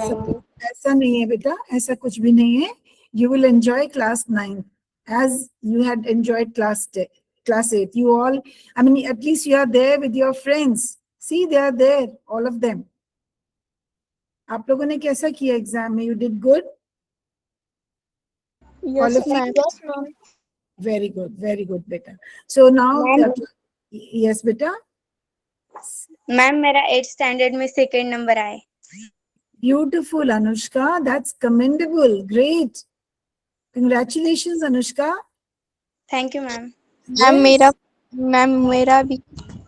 जाएंगे। ऐसा नहीं है बेटा, ऐसा कुछ भी नहीं है. You will enjoy class 9 as you had enjoyed class 8. You all, I mean, at least you are there with your friends. See, they are there, all of them. आप लोगों ने कैसा किया एग्जाम में? You did good? Yes, ma'am. Yes, ma'am. Very good, beta. So now, yes, beta. Ma'am मेरा 8th standard में 2nd number आए. Beautiful, Anushka. That's commendable. Great. Congratulations, Anushka. Thank you ma'am. Ma'am मेरा भी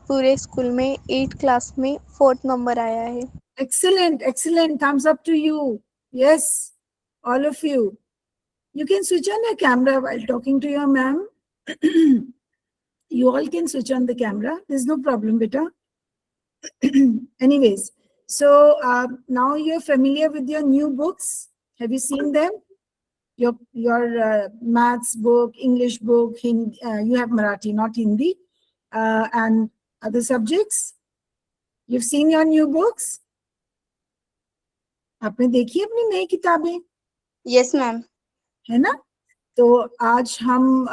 पूरे school में 8th class में 4th number आया है. Excellent. Thumbs up to you. Yes, all of you. You can switch on your camera while talking to your ma'am. You all can switch on the camera. There's no problem, beta. Anyways, so now you're familiar with your new books. Have you seen them? Your maths book, English book, you have Marathi, not Hindi, and other subjects. You've seen your new books? आपने देखी अपनी नई किताबें? Yes ma'am. है ना? तो आज हम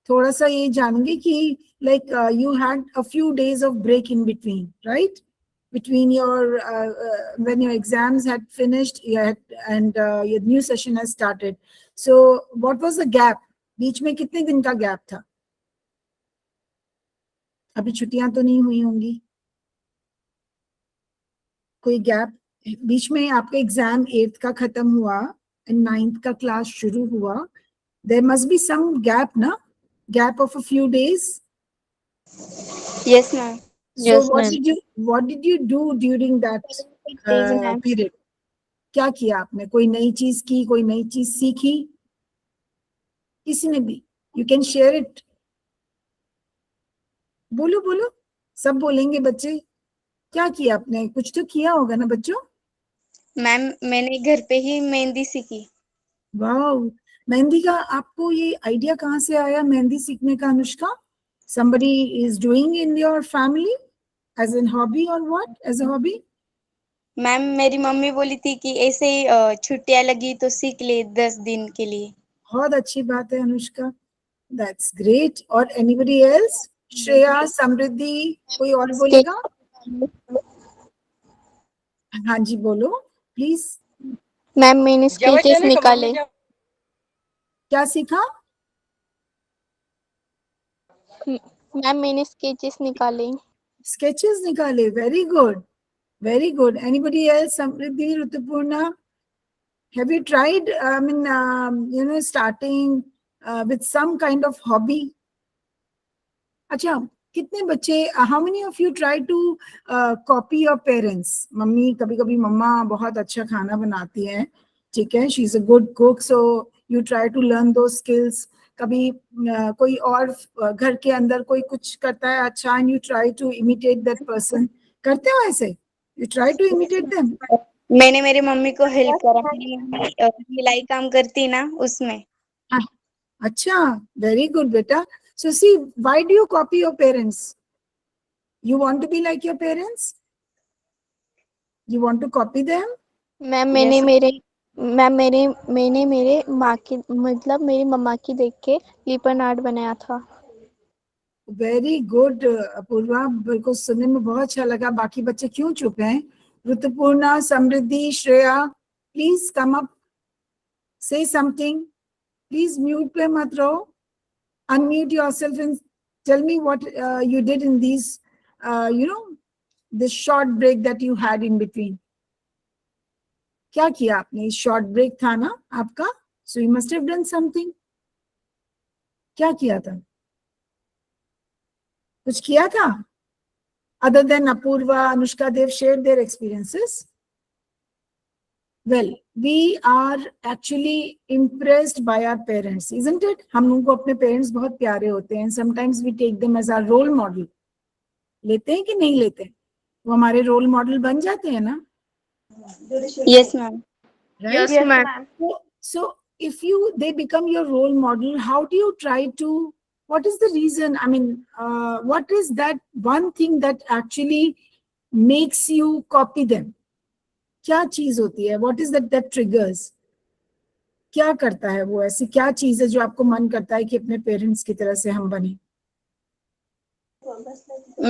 थोड़ा सा ये जानेंगे कि like you had a few days of break in between, right? Between your when your exams had finished, and your new session has started. So what was the gap? बीच में कितने दिन का गैप था? अभी छुट्टियां तो नहीं हुई होंगी. कोई गैप बीच में? आपका एग्जाम 8th का खत्म हुआ and 9th का क्लास शुरू हुआ. There must be some gap, na? Gap of a few days. Yes ma'am. So Yes, what did you do during that period? क्या किया आपने? कोई नई चीज की, कोई नई चीज सीखी? किसी ने भी? You can share it. बोलो, सब बोलेंगे बच्चे. क्या किया आपने? कुछ तो किया होगा ना बच्चों? मैम मैंने घर पे ही मेहंदी सीखी. वाओ, मेहंदी का आपको ये आइडिया कहाँ से आया मेहंदी सीखने का, Anushka? Somebody is doing in your family as a hobby or what? As a hobby? Ma'am मेरी मम्मी बोली थी कि ऐसे ही छुट्टियां लगी तो सीख ले 10 दिन के लिए. बहुत अच्छी बात है अनुष्का. That's great. और anybody else? श्रेया, समृद्धि, कोई और बोलेगा? हाँ जी बोलो प्लीज. मैम मैंने स्केचेस निकाले. क्या सीखा? मैम मैंने स्केचेस निकाले. Sketches निकाले. Very good. Anybody else? Samriddhi, ऋतुपूर्णा, have you tried starting with some kind of hobby? अच्छा, कितने बच्चे, how many of you try to copy your parents? Mummy, कभी मम्मा बहुत अच्छा खाना बनाती हैं, ठीक है, she is a good cook, so you try to learn those skills. कभी कोई और घर के अंदर कोई कुछ करता है अच्छा, and you try to imitate that person. करते हो ऐसे? You try to imitate them? मैंने मेरी मम्मी को हेल्प करा. मेरी मम्मी सिलाई काम करती ना उसमें. अच्छा, very good बेटा. So see, why do you copy your parents? You want to be like your parents? You want to copy them? Ma'am मैंने मेरे माँ की मतलब मेरी मम्मा की देख के लिपन आर्ट बनाया था. वेरी गुड अपूर्वा, बिल्कुल सुनने में बहुत अच्छा लगा. बाकी बच्चे क्यों चुप हैं? Rituparna, Samriddhi, Shreya, please come up, से समथिंग. प्लीज म्यूट पे मत रहो. Unmute yourself and tell me what you did in these, this short break that you had in between. क्या किया आपने? शॉर्ट ब्रेक था ना आपका, so you must have done something. क्या किया था? कुछ किया था? Other than Apurva, Anushka, they've shared their experiences. Well, we are actually impressed by our parents, isn't it? हम लोगों को अपने parents बहुत प्यारे होते हैं. Sometimes we take them as our role model. लेते हैं कि नहीं लेते? वो हमारे role model बन जाते हैं ना? Yes ma'am. Right? Yes, ma'am. So if they become your role model, how do you try to, what is the reason? I mean, what is that one thing that actually makes you copy them? क्या चीज होती है? What is that triggers? क्या करता है वो? ऐसी क्या चीज है जो आपको मन करता है कि अपने पेरेंट्स की तरह से हम बने?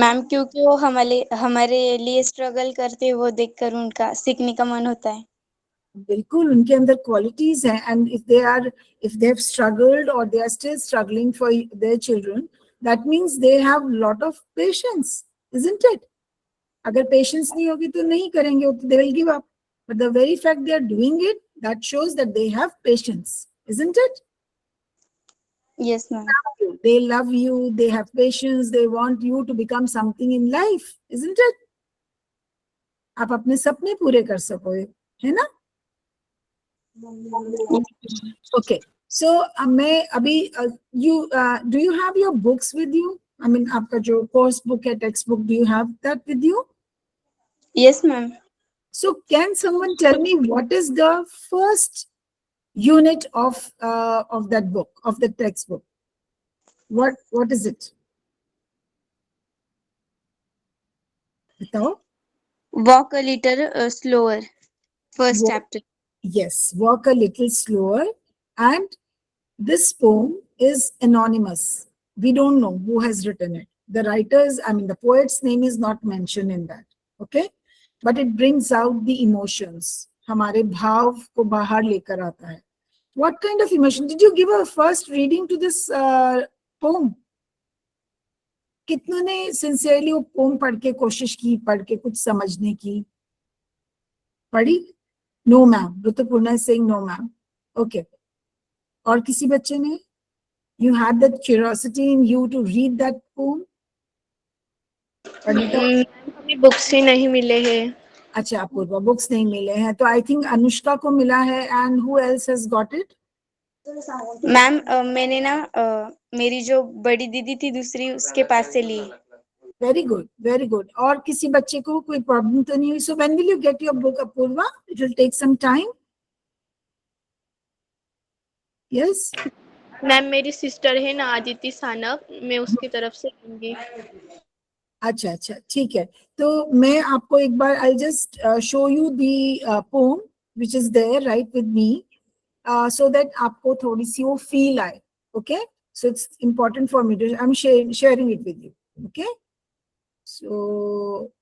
मैम क्योंकि वो हमारे हमारे लिए स्ट्रगल करते हैं, वो देखकर उनका सीखने का मन होता है। बिल्कुल, उनके अंदर क्वालिटीज हैं, and if they have struggled or they are still struggling for their children, that means they have lot of patience, isn't it? अगर पेशेंस नहीं होगी तो नहीं करेंगे, तो they will give up. But the very fact they are doing it, that shows that they have patience, isn't it? Yes ma'am. They love you, they have patience, they want you to become something in life, isn't it? आप अपने सपने पूरे कर सको, है ना? Okay, so मैं अभी you do you have your books with you? I mean, आपका जो course book है, text book, do you have that with you? Yes ma'am. So can someone tell me what is the first unit of that book, of the textbook? What is it? बताओ. Walk a little slower, first Walk, chapter. yes, walk a little slower. And this poem is anonymous. We don't know who has written it. The writer's, I mean, the poet's name is not mentioned in that. Okay? But it brings out the emotions. हमारे भाव को बाहर लेकर आता है. What kind of emotion? Did you give a first reading to this poem? कितनों ने sincerely वो पोम पढ़ के कोशिश की, पढ़ के कुछ समझने की? पढ़ी? No ma'am. Rituparna is saying no ma'am. Okay. और किसी बच्चे ने? You had that curiosity in you to read that poem? पढ़ने का? हमें बुक्स ही नहीं मिले हैं। अच्छा, अपूर्वा, बुक्स नहीं मिले हैं, तो आई थिंक अनुष्का को मिला है. And who else has got it? Ma'am मैंने ना मेरी जो बड़ी दीदी थी दूसरी, उसके पास से ली। Very good, very good. और किसी बच्चे को कोई प्रॉब्लम तो नहीं हुई? So when will you get your book, Apoorva? It will take some time. Yes. Ma'am मेरी सिस्टर है ना आदिति सानक, मैं उसकी तरफ से लूंगी। अच्छा अच्छा, ठीक है. तो मैं आपको एक बार I just show you the poem which is there right with me, so that आपको थोड़ी सी वो फील आए. Okay, so it's important for me to, I am sharing it with you. Okay, so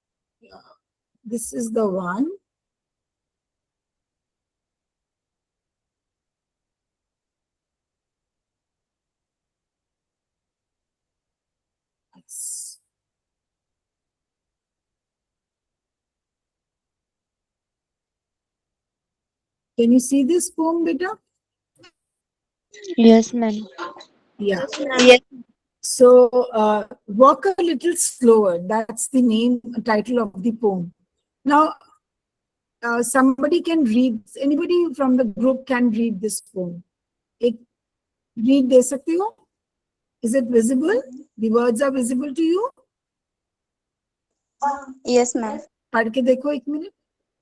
this is the one. Can you see this poem, beta? Yes ma'am. Yeah. Yes. So, walk a little slower. That's the name, title of the poem. Now, somebody can read. Anybody from the group can read this poem. एक read दे सकते हो? Is it visible? The words are visible to you? Yes ma'am. पढ़ के देखो एक minute.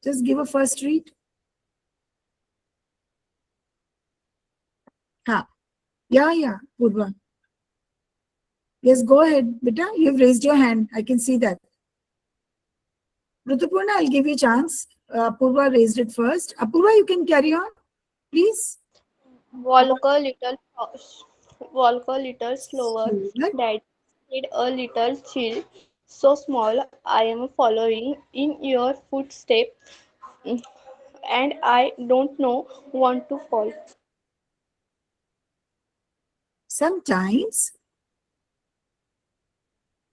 Just give a first read. हाँ. Yeah, Purva. Yes, go ahead, beta. You've raised your hand. I can see that. Ritupurna, I'll give you a chance. Purva raised it first. Apurva, you can carry on, please. Walk a little, walk a little slower. Slower. Daddy said a little chill. So small, I am following in your footsteps, and I don't know want to fall. Sometimes,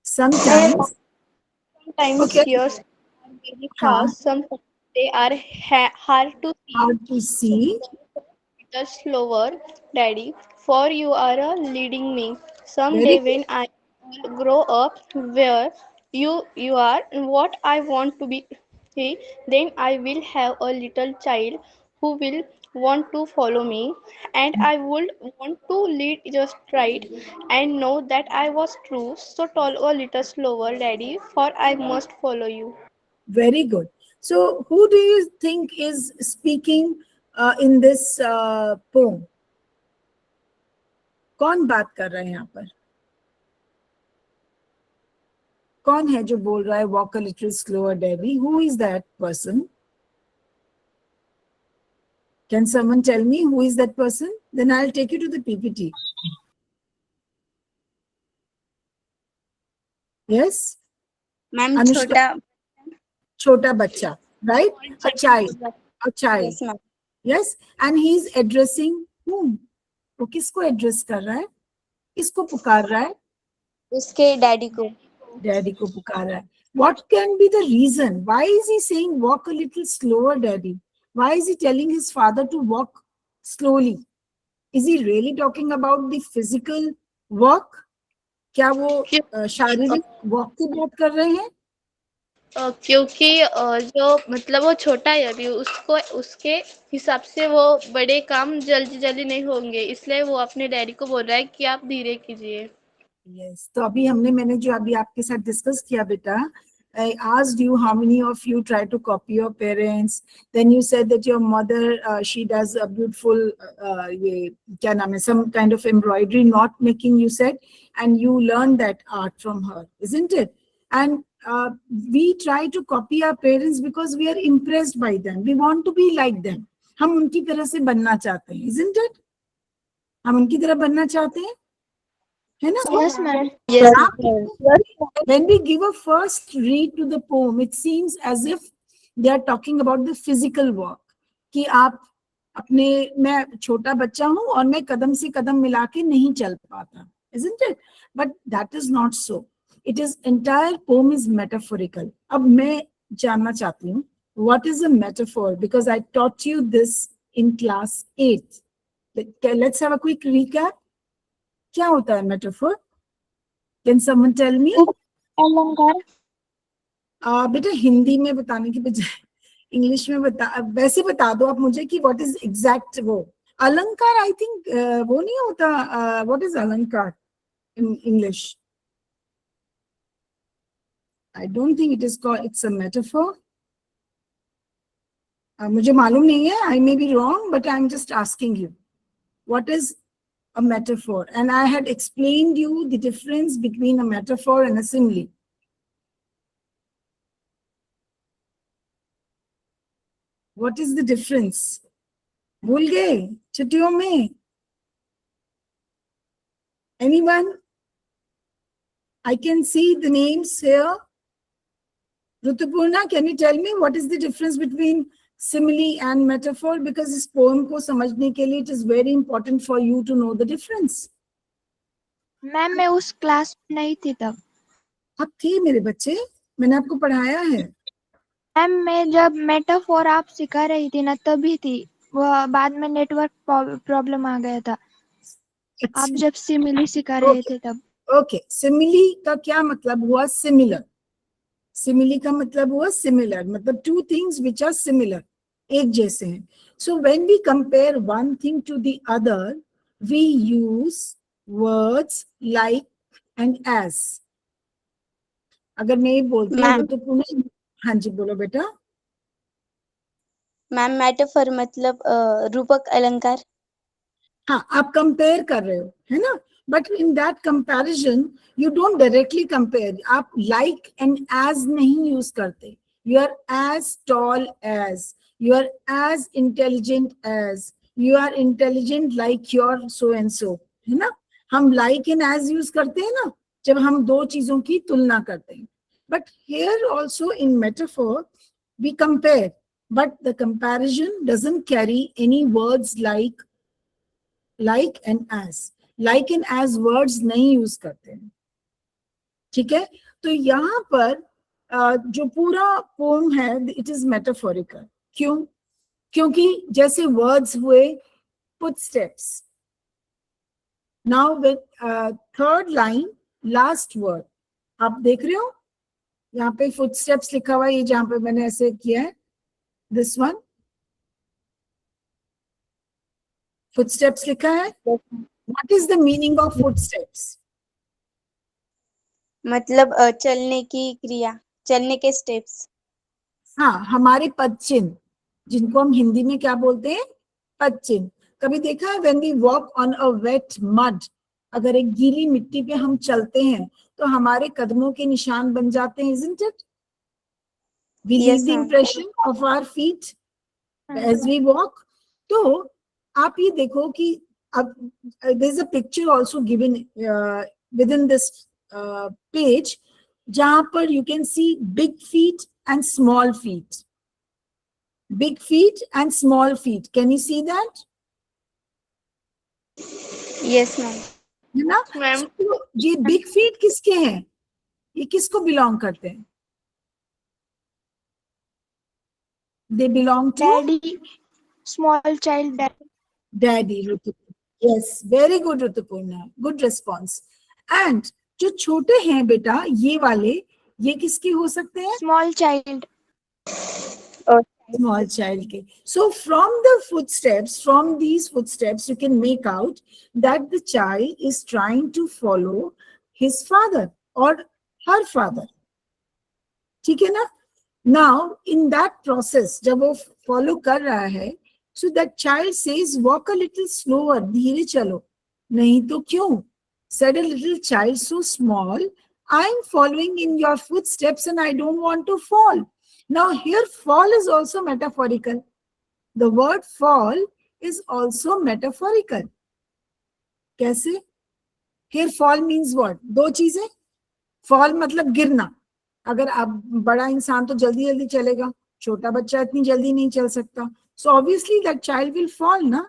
Sometimes okay, tears are very हाँ, fast. Sometimes they are hard to see. hard to So see. little slower, Daddy, for you are leading me. Very Someday good. when I grow up where you are what I want to be, then I will have a little child who will want to follow me, and I would want to lead just right and know that I was true. So tall a little slower, Daddy, for I must follow you. Very good. So, who do you think is speaking in this poem? कौन बात कर रहा है यहाँ पर? कौन है जो बोल रहा है walk a little slower, Debbie? Who is that person? Can someone tell me who is that person? Then I'll take you to the PPT. Yes? Ma'am Anushka, छोटा chota bacha, right? A child. A child. Yes ma'am Yes? And he's addressing whom? वो किसको address कर रहा है? किसको पुकार रहा है? उसके डैडी को डैडी को पुकार रहा है. What can be the reason? Why is he saying walk a little slower, daddy? Why is he telling his father to walk slowly? Is he really talking about the physical walk? क्या वो शारीरिक walk की बात कर रहे हैं? क्योंकि जो मतलब वो छोटा है अभी, उसको उसके हिसाब से वो बड़े काम जल्दी जल्दी नहीं होंगे, इसलिए वो अपने डैडी को बोल रहा है कि आप धीरे कीजिए. Yes. तो अभी मैंने जो अभी आपके साथ डिस्कस किया बेटा, I asked you how many of you try to copy your parents. Then you said that your mother, she does a beautiful, ये क्या नाम है, some kind of embroidery, knot making, you said, and you learned that art from her, isn't it? And we try to copy our parents because we are impressed by them. We want to be like them. हम उनकी तरह से बनना चाहते हैं, isn't it? हम उनकी तरह बनना चाहते हैं, है ना? Yes, ma'am. Yes When we give a first read to the poem, it seems as if they are talking about the physical work. कि आप मैं छोटा बच्चा हूं और मैं कदम से कदम मिला के नहीं चल पाता, isn't it? But that is not so. It is entire poem is metaphorical. अब मैं जानना चाहती हूँ, what is a metaphor? Because I taught you this in class 8. Let's have a quick recap. क्या होता है metaphor? Can someone tell me? अलंकार बेटा हिंदी में बताने की बजाय इंग्लिश में वैसे बता दो आप मुझे कि व्हाट इज एग्जैक्ट वो अलंकार. आई थिंक वो नहीं होता. व्हाट इज अलंकार in English? I don't think it is called, it's a metaphor. मुझे मालूम नहीं है, I may be wrong, but I am just asking you what is a metaphor, and I had explained you the difference between a metaphor and a simile. What is the difference? भूल गए छुट्टियों में? Anyone? I can see the names here. Rutupurna, can you tell me what is the difference between simile and metaphor? Because इस poem को समझने के लिए it is very important for you to know the difference. Ma'am मैं उस class में नहीं थी तब. आप थे मेरे बच्चे, मैंने आपको पढ़ाया है. मैम मैं जब मेटाफोर आप सिखा रही थी ना तभी थी, वो बाद में नेटवर्क प्रॉब्लम आ गया था. आप जब सिमिली सिखा रहे थे तब. ओके, सिमिली का क्या मतलब हुआ? सिमिलर. सिमिली का मतलब हुआ सिमिलर, मतलब two things which are similar, एक जैसे हैं. So when we compare one thing to the other, we use words like and as. अगर मैं बोलती हूँ तो पुनः, हाँ जी बोलो बेटा. मैम मेटाफर मतलब रूपक अलंकार. हाँ, आप कंपेयर कर रहे हो, है ना? But in that comparison you don't directly compare. आप लाइक एंड एज नहीं यूज करते. You are as tall as, you are as intelligent as, you are intelligent like your so and so, है ना? हम लाइक एंड एज यूज करते हैं ना जब हम दो चीजों की तुलना करते हैं. But here also in metaphor we compare, but the comparison doesn't carry any words like and as. Like and as words नहीं यूज करते हैं, ठीक है? तो यहाँ पर जो पूरा पोम है इट इज मेटाफोरिकल. क्यों? क्योंकि जैसे वर्ड्स हुए footsteps. Now with third line last word, आप देख रहे हो यहाँ पे footsteps लिखा हुआ है, ये जहाँ पे मैंने ऐसे किया है, this one footsteps लिखा है. What is the meaning of footsteps? मतलब चलने की क्रिया, चलने के स्टेप्स. हाँ, हमारे पद चिन्ह, जिनको हम हिंदी में क्या बोलते हैं? पद चिन्ह. कभी देखा है when we walk on a wet mud, अगर एक गीली मिट्टी पे हम चलते हैं तो हमारे कदमों के निशान बन जाते हैं, isn't it? We leave Yes, the ma'am. impression of our feet as we walk. तो आप ये देखो कि अब there is a picture also given within this page, जहां पर you can see big feet and small feet. Big feet and small feet. Can you see that? Yes, ma'am. है ना? मैम तो ये big feet किसके हैं? ये किसको belong करते हैं? They belong to Daddy, small child daddy. Daddy, Ritupurna. Yes, very good, Ritupurna. Good response. And जो छोटे हैं बेटा, ये वाले, ये किसके हो सकते हैं? Small child. Small child के. So from the footsteps, from these footsteps, you can make out that the child is trying to follow his father or her father. ठीक है ना? Now, in that process, जब वो follow कर रहा है, so that child says, walk a little slower, धीरे चलो. नहीं तो क्यों? Said a little child so small, I'm following in your footsteps and I don't want to fall. Now here fall is also metaphorical. The word fall is also metaphorical. कैसे? Here fall means what? दो चीजें. Fall मतलब गिरना. अगर आप बड़ा इंसान तो जल्दी जल्दी चलेगा, छोटा बच्चा इतनी जल्दी नहीं चल सकता. So obviously that child will fall, na?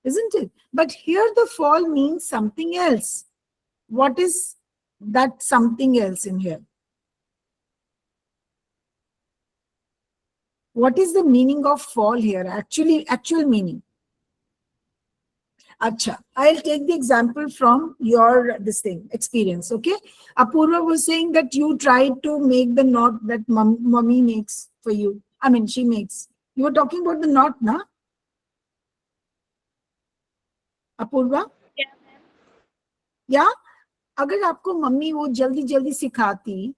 Isn't it? But here the fall means something else. What is that something else in here? What is the meaning of fall here? Actual meaning. Acha, I'll take the example from your experience, okay? Apurva was saying that you tried to make the knot that mommy makes for you. I mean, she makes. You were talking about the knot, na? Apurva? Yeah? अगर आपको mummy वो जल्दी जल्दी सिखाती,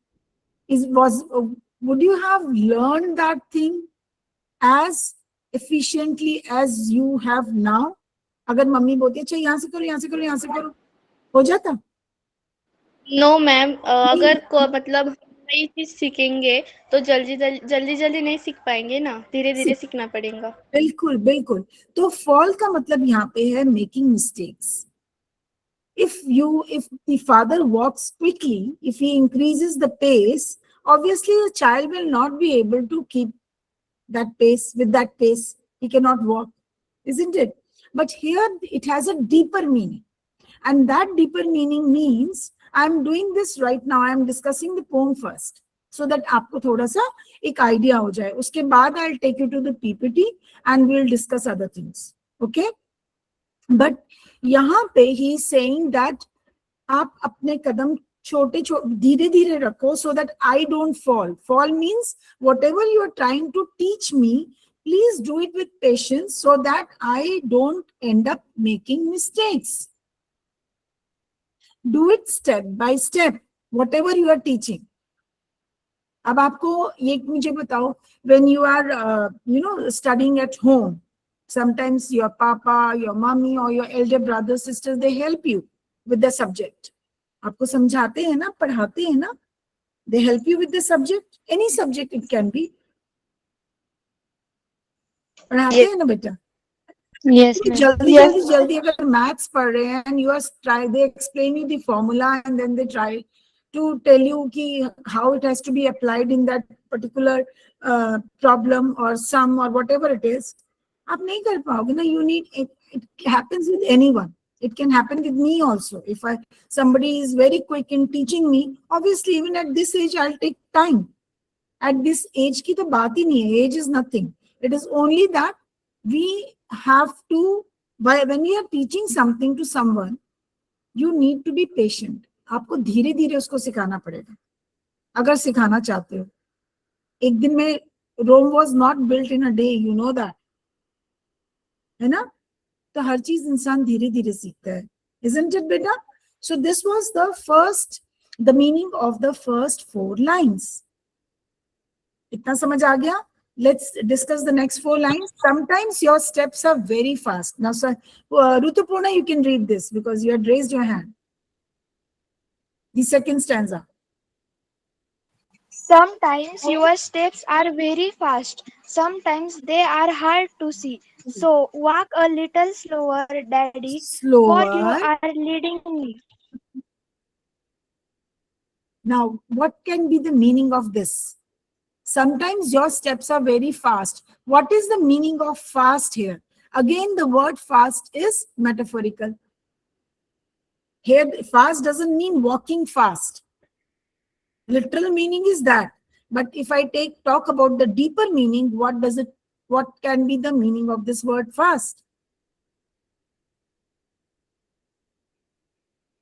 would you have learned that thing as efficiently as you have now? अगर mummy बोलती है अच्छा यहाँ से करो यहाँ से करो यहाँ से करो, हो जाता? नो मैम, अगर मतलब नई चीज सीखेंगे तो जल्दी जल्दी नहीं सीख पाएंगे ना, धीरे धीरे सीखना पड़ेगा. बिल्कुल बिल्कुल. तो फॉल का मतलब यहाँ पे है making mistakes. If the father walks quickly, if he increases the pace, obviously the child will not be able to keep that pace. With that pace, he cannot walk, isn't it? But here it has a deeper meaning. And that deeper meaning means, I'm doing this right now, I'm discussing the poem first, so that आपको थोड़ा सा एक idea हो जाए. उसके बाद I'll take you to the PPT and we'll discuss other things. Okay? But यहाँ पे he is saying that आप अपने कदम छोटे धीरे धीरे रखो so that I don't fall. Fall means whatever you are trying to teach me, please do it with patience so that I don't end up making mistakes. Do it step by step, whatever you are teaching. अब आपको ये मुझे बताओ, when you are studying at home, sometimes your papa, your mommy or your elder brother, sisters, they help you with the subject. आपको समझाते हैं ना, पढ़ाते हैं ना, they help you with the subject, any subject it can be. पढ़ाते हैं ना बेटा? Yes, ma'am. जल्दी अगर maths पढ़ रहे हैं and you are they explain you the formula and then they try to tell you ki how it has to be applied in that particular problem or sum or whatever it is. आप नहीं कर पाओगे ना. You need it happens with anyone. It can happen with me also. If somebody is very quick in teaching me, obviously even at this age I'll take time. At this age की तो बात ही नहीं है. Age is nothing. It is only that we have to, when we are teaching something to someone, you need to be patient. आपको धीरे धीरे उसको सिखाना पड़ेगा अगर सिखाना चाहते हो. एक दिन में Rome was not built in a day, you know that, है ना? तो हर चीज इंसान धीरे धीरे सीखता है. Isn't it, beta? So this was the meaning of the first 4 lines. इतना समझ आ गया? Let's discuss the next 4 lines. Sometimes your steps are very fast. Now, sir, Ritupurna, you can read this because you had raised your hand. The second stanza. Sometimes your steps are very fast. Sometimes they are hard to see. So walk a little slower, Daddy, for you Slower. are leading me. Now, what can be the meaning of this? Sometimes your steps are very fast. What is the meaning of fast here? Again, the word fast is metaphorical. Here, fast doesn't mean walking fast. Literal meaning is that. But if I talk about the deeper meaning, what can be the meaning of this word fast?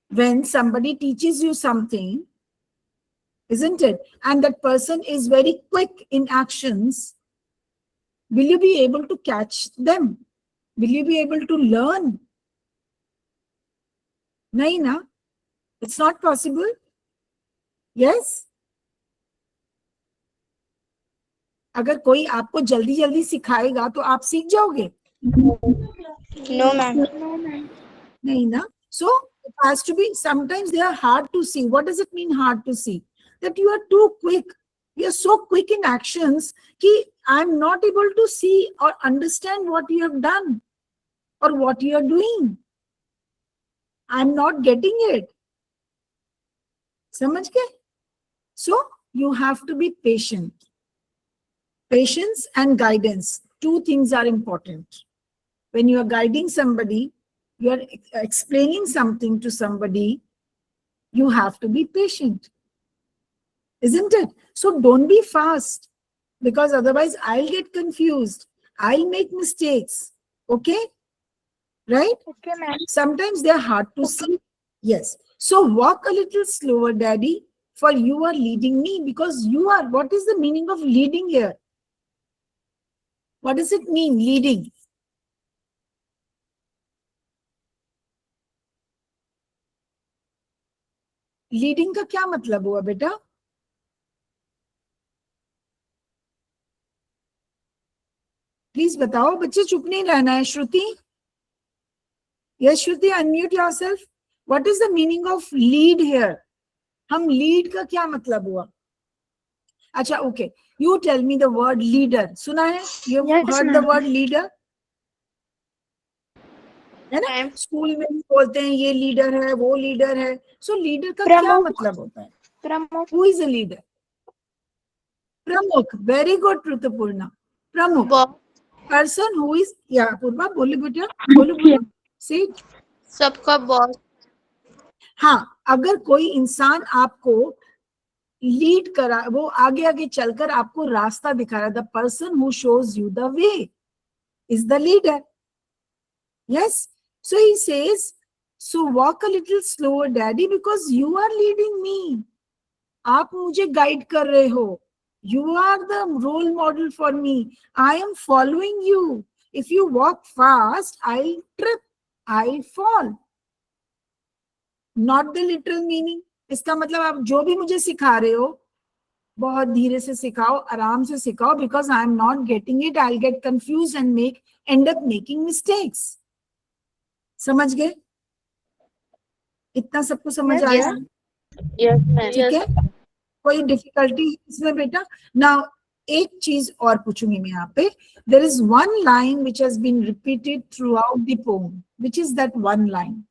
When somebody teaches you something, isn't it? And that person is very quick in actions, will you be able to catch them? Will you be able to learn? Nahi na? It's not possible. Yes? अगर कोई आपको जल्दी जल्दी सिखाएगा तो आप सीख जाओगे? No, ma'am. नहीं ना? So it has to be, sometimes they are hard to see. What does it mean hard to see? That you are too quick. You are so quick in actions कि I'm not able to see or understand what you have done or what you are doing. I'm not getting it. समझ गए? So you have to be patient. Patience and guidance, two things are important. When you are guiding somebody, you are explaining something to somebody, you have to be patient. Isn't it? So don't be fast, because otherwise I'll get confused. I'll make mistakes. Okay? Right? Okay, ma'am. Sometimes they're hard to see. Yes. So walk a little slower, Daddy, for you are leading me, because you are. What is the meaning of leading here? What does it mean, leading? Leading का क्या मतलब हुआ बेटा? Please बताओ बच्चे, चुप नहीं रहना है. Shruti, yes Shruti, unmute yourself. What is the meaning of lead here? हम लीड का क्या मतलब हुआ? अच्छा, okay, you tell me the word leader. सुना है? You heard the word leader? है ना? स्कूल में बोलते हैं ये लीडर है, वो लीडर है. सो लीडर का क्या मतलब होता है? प्रमुख. Who is a leader? प्रमुख. Very good Rituparna. प्रमुख. Person who is, yeah, पूर्वा बोलो बेटा, बोलो से. सबका बॉस. हाँ, अगर कोई इंसान आपको लीड करा, वो आगे आगे चलकर आपको रास्ता दिखा रहा, the person who shows you the way is the leader. Yes. So he says, so walk a little slower daddy, because you are leading me. आप मुझे गाइड कर रहे हो. You are the role model for me. I am following you. If you walk fast, I'll trip. I'll fall. Not the literal meaning. इसका मतलब आप जो भी मुझे सिखा रहे हो, बहुत धीरे से सिखाओ, आराम से सिखाओ, because I am not getting it. I'll get confused and end up making mistakes. समझ गए? इतना सबको समझ आया? ठीक है? कोई डिफिकल्टी इसमें बेटा? नाउ एक चीज और पूछूंगी मैं यहाँ पे. There is one line which has been repeated throughout the poem. Which is that one line?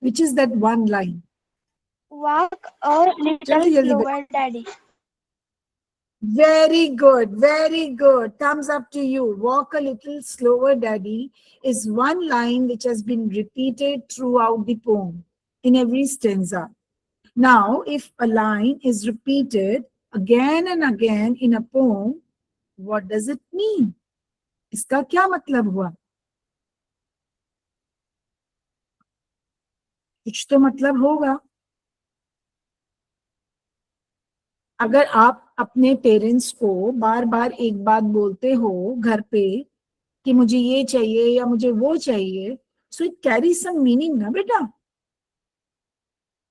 Which is that one line? Walk a little slower, Daddy. Very good, very good. Thumbs up to you. Walk a little slower, Daddy is one line which has been repeated throughout the poem in every stanza. Now, if a line is repeated again and again in a poem, what does it mean? इसका क्या मतलब हुआ? कुछ तो मतलब होगा. अगर आप अपने पेरेंट्स को बार बार एक बात बोलते हो घर पे कि मुझे ये चाहिए या मुझे वो चाहिए, so it carries some meaning ना बेटा?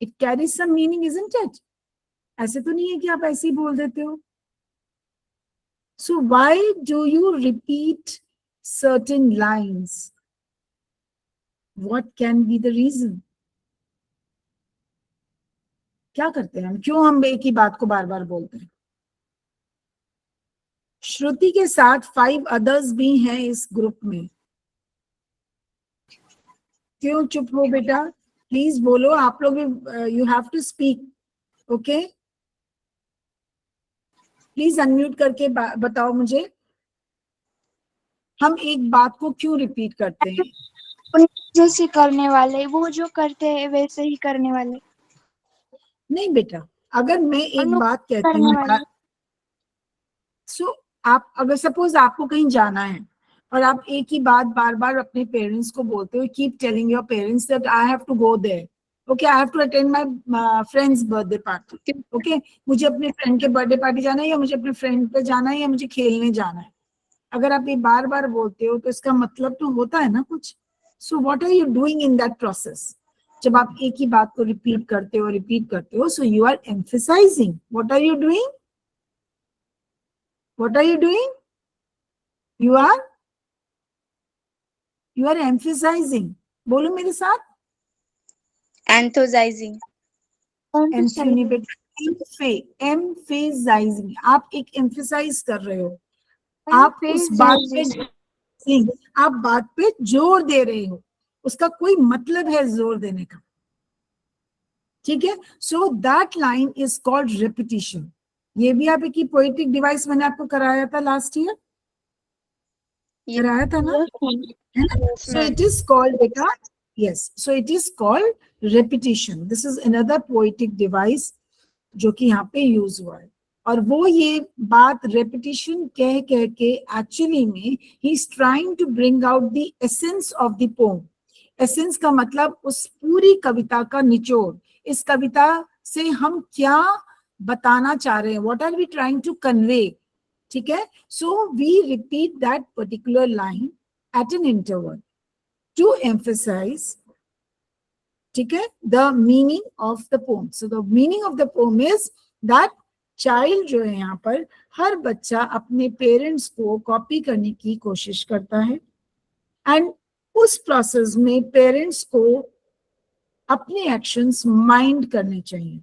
It carries some meaning, isn't it? ऐसे तो नहीं है कि आप ऐसे ही बोल देते हो. So why do you repeat certain lines? What can be the reason? क्या करते हैं हम, क्यों हम एक ही बात को बार बार बोलते हैं? श्रुति के साथ 5 अदर्स भी हैं इस ग्रुप में। क्यों चुप हो बेटा? प्लीज बोलो, आप लोग भी, you have to speak, okay? Please unmute करके बताओ मुझे, हम एक बात को क्यों रिपीट करते हैं? जैसे करने वाले, वो जो करते हैं वैसे ही करने वाले। नहीं बेटा, अगर मैं एक बात कहती करने हूँ, वाले। सो आप अगर सपोज आपको कहीं जाना है और आप एक ही बात बार बार अपने पेरेंट्स को बोलते हो, keep telling your parents that I have to go there, okay, I have to attend my friends birthday party, okay, मुझे अपने फ्रेंड के बर्थडे पार्टी जाना है, या मुझे अपने फ्रेंड पे जाना है, या मुझे खेलने जाना है। अगर आप ये बार बार बोलते हो तो इसका मतलब तो होता है ना कुछ। So what are you doing in that process? जब आप एक ही बात को रिपीट करते हो, so you are emphasising. What are you doing? What are you doing? You are emphasizing. बोलो मेरे साथ। एंथोसाइजिंग। emphasizing, आप एक emphasize कर रहे हो, आप उस बात पे, आप बात पे जोर दे रहे हो, उसका कोई मतलब है जोर देने का, ठीक है? So that line is called repetition. ये भी आप एक पोएटिक डिवाइस मैंने आपको कराया था लास्ट ईयर, कराया था ना, है ना? सो इट इज कॉल्ड बेटा, yes, so it is called repetition. This is another poetic device जो कि यहाँ पे यूज हुआ है। और वो ये बात रेपिटिशन कह कह के एक्चुअली में ही is trying to bring out the essence of the poem. Essence का मतलब उस पूरी कविता का निचोड़, इस कविता से हम क्या बताना चाह रहे हैं, what are we trying to convey, ठीक है? So we repeat that particular line at an interval to emphasise, ठीक है, the meaning of the poem. So the meaning of the poem is that child जो है, यहाँ पर हर बच्चा अपने पेरेंट्स को कॉपी करने की कोशिश करता है, एंड उस प्रोसेस में पेरेंट्स को अपने एक्शंस माइंड करने चाहिए,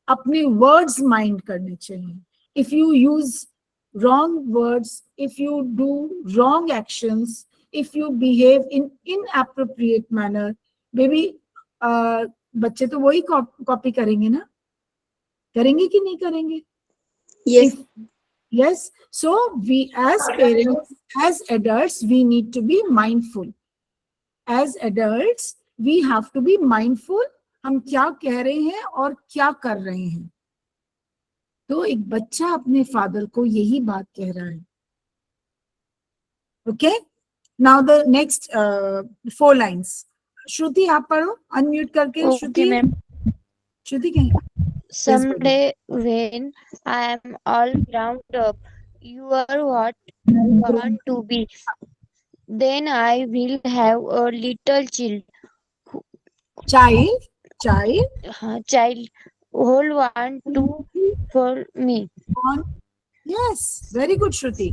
अपने वर्ड्स माइंड करने चाहिए। If you use wrong words, if you do wrong actions, if you behave in inappropriate manner, baby बच्चे तो वही कॉपी करेंगे ना, करेंगे कि नहीं करेंगे? Yes. Yes, so we as parents, as adults, we need to be mindful. As adults, we have to be mindful, हम क्या कह रहे हैं और क्या कर रहे हैं। तो एक बच्चा अपने फादर को यही बात कह रहा है, okay? Now the next 4 lines. Shruti आप पढ़ो अनम्यूट करके। श्रुति, श्रुति कहीं? Someday when I am all ground up, you are what I want to be. Then I will have a little child who'll want to for me. Yes, very good Shruti.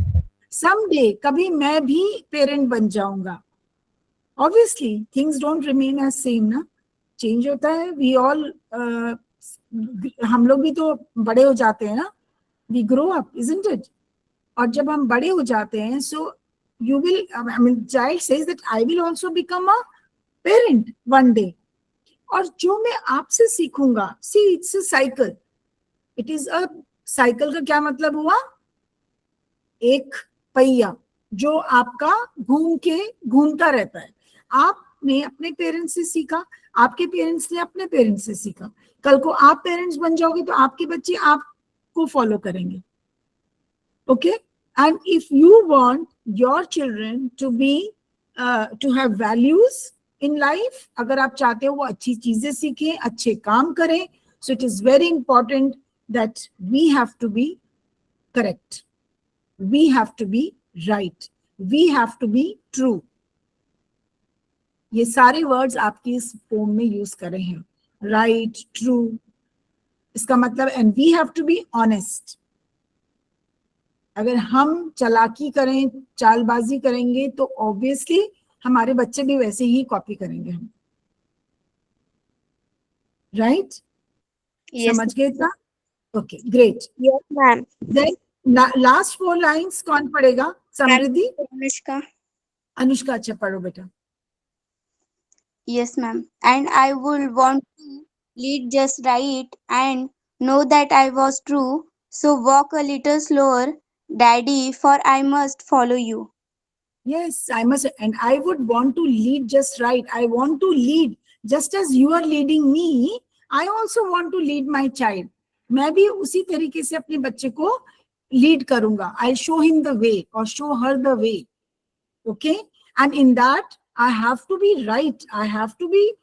Someday, कभी मैं भी parent बन जाऊंगा। Obviously, things don't remain as same ना, change होता है। We all हम लोग भी तो बड़े हो जाते हैं ना, we grow up, isn't it? और जब हम बड़े हो जाते हैं, so you will, I mean, child says that I will also become a parent one day. और जो मैं आपसे सीखूंगा, see it's a cycle, it is a cycle। का क्या मतलब हुआ? एक पहिया जो आपका घूमता रहता है। आपने अपने पेरेंट्स से सीखा, आपके पेरेंट्स ने अपने पेरेंट्स से सीखा, कल को आप पेरेंट्स बन जाओगे तो आपके बच्चे आपको फॉलो करेंगे, okay? And if you want your children to be to have values in life, अगर आप चाहते हो वो अच्छी चीजें सीखें, अच्छे काम करें, so it is very important that we have to be correct, we have to be right, we have to be true। ये सारे वर्ड्स आपकी इस पोम में यूज कर रहे हैं, राइट, ट्रू, इसका मतलब, and we have to be honest. अगर हम चालाकी करें, चालबाजी करेंगे तो ऑब्वियसली हमारे बच्चे भी वैसे ही कॉपी करेंगे हम, राइट? Yes. समझ गए इतना? Okay, great. Yes, ma'am. Then last 4 lines कौन पढ़ेगा? समृद्धि? Anushka. अनुष्का, अच्छा पढ़ो बेटा. Yes, ma'am. And I would want to lead just right and know that I was true. So walk a little slower, Daddy, for I must follow you. Yes, I must, and I would want to lead just right. I want to lead just as you are leading me. I also want to lead my child. मैं भी उसी तरीके से अपने बच्चे को lead करूंगा. I'll show him the way or show her the way. Okay, and in that I have to be right. I have to be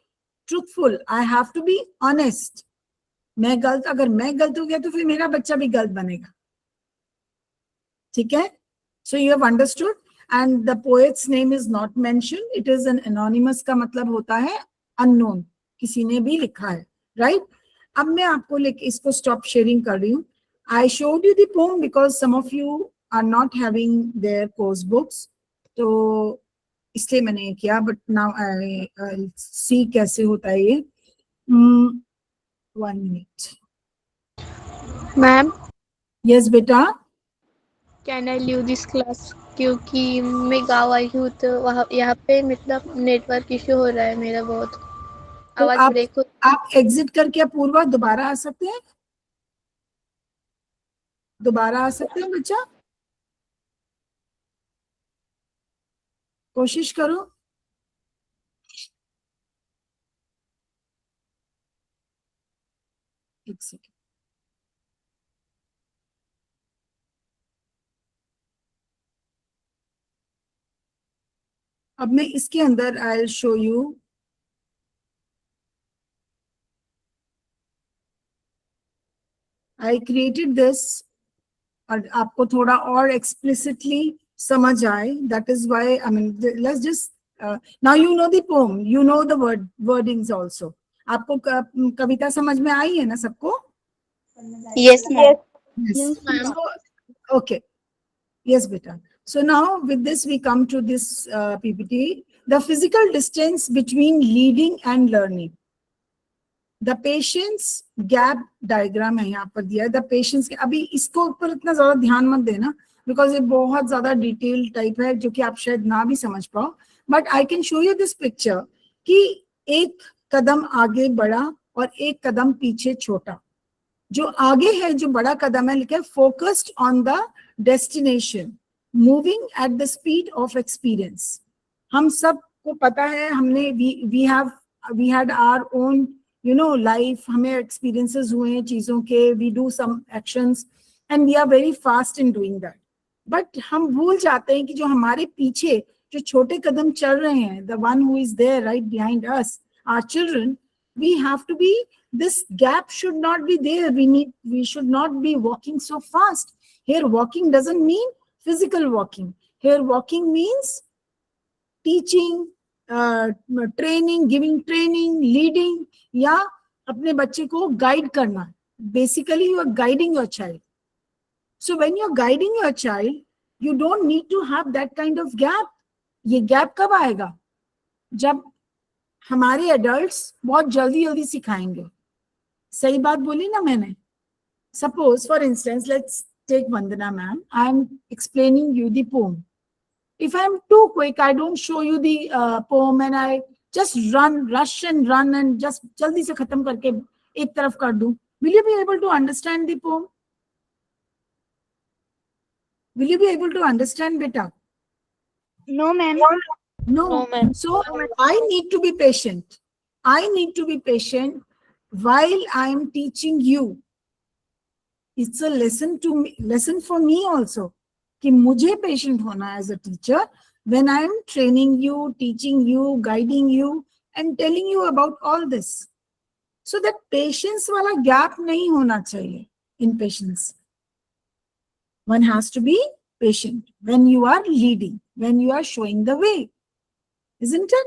truthful. I have to be honest. मैं गलत, अगर मैं गलत हो गया तो फिर मेरा बच्चा भी गलत बनेगा. ठीक है? So you have understood. And the poet's name is not mentioned. It is an anonymous का मतलब होता है unknown. किसी ने भी लिखा है, right? अब मैं आपको इसको stop sharing कर रही हूँ. I showed you the poem because some of you are not having their course books. तो इसलिए मैंने ये किया, but now I'll see कैसे होता है ये. 1 minute. मैम Yes, बेटा. Can I leave this class? क्योंकि मैं गाँव आई हूँ तो वहाँ यहाँ पे मतलब नेटवर्क इश्यू हो रहा है मेरा बहुत. तो आवाज ब्रेक हो. आप एग्जिट करके पूर्वा दोबारा आ सकते हैं? दोबारा आ सकते हैं बच्चा? कोशिश करो. एक सेकेंड. अब मैं इसके अंदर I will show you. I created this और आपको थोड़ा और एक्सप्लिसिटली समझ आए. That is why I mean let's just now you know the pome, you know the wordings also. आपको कविता समझ में आई है ना सबको? Yes, ma'am. Yes, ma'am. Okay. Yes, beta. So now with this we come to this PPT. The physical distance between leading and learning. The patience gap diagram है यहाँ पर दिया है. The patience के अभी इसको ऊपर इतना ज्यादा ध्यान मत देना because ये बहुत ज्यादा डिटेल टाइप है जो कि आप शायद ना भी समझ पाओ. But I can show you this picture कि एक कदम आगे बढ़ा और एक कदम पीछे छोटा. जो आगे है, जो बड़ा कदम है, लिखा है focused on the destination, moving at the speed of experience. हम सब को पता है, हमने we had our own life, हमें experiences हुए हैं चीजों के, we do some actions and we are very fast in doing that. But हम भूल जाते हैं कि जो हमारे पीछे जो छोटे कदम चल रहे हैं, the one who is there right behind us, our children, we have to be, this gap should not be there. We should not be walking so fast. Here walking doesn't mean physical walking. Here walking means teaching, training, giving training, leading, या अपने बच्चे को guide करना. Basically you are guiding your child. So when you're guiding your child, you don't need to have that kind of gap. ये gap कब आएगा? जब हमारे adults बहुत जल्दी सिखाएंगे. सही बात बोली ना मैंने? Suppose, for instance, let's take Vandana ma'am. I'm explaining you the poem. If I'm too quick, I don't show you the poem and I just rush and run and just जल्दी से खत्म करके एक तरफ कर दूं. Will you be able to understand the poem? Will you be able to understand, beta? No, ma'am. No. So I need to be patient. I need to be patient while I am teaching you. It's a lesson to me, lesson for me also. कि मुझे patient होना as a teacher when I am training you, teaching you, guiding you, and telling you about all this. So that patience वाला gap नहीं होना चाहिए in patience. One has to be patient when you are leading, when you are showing the way. Isn't it?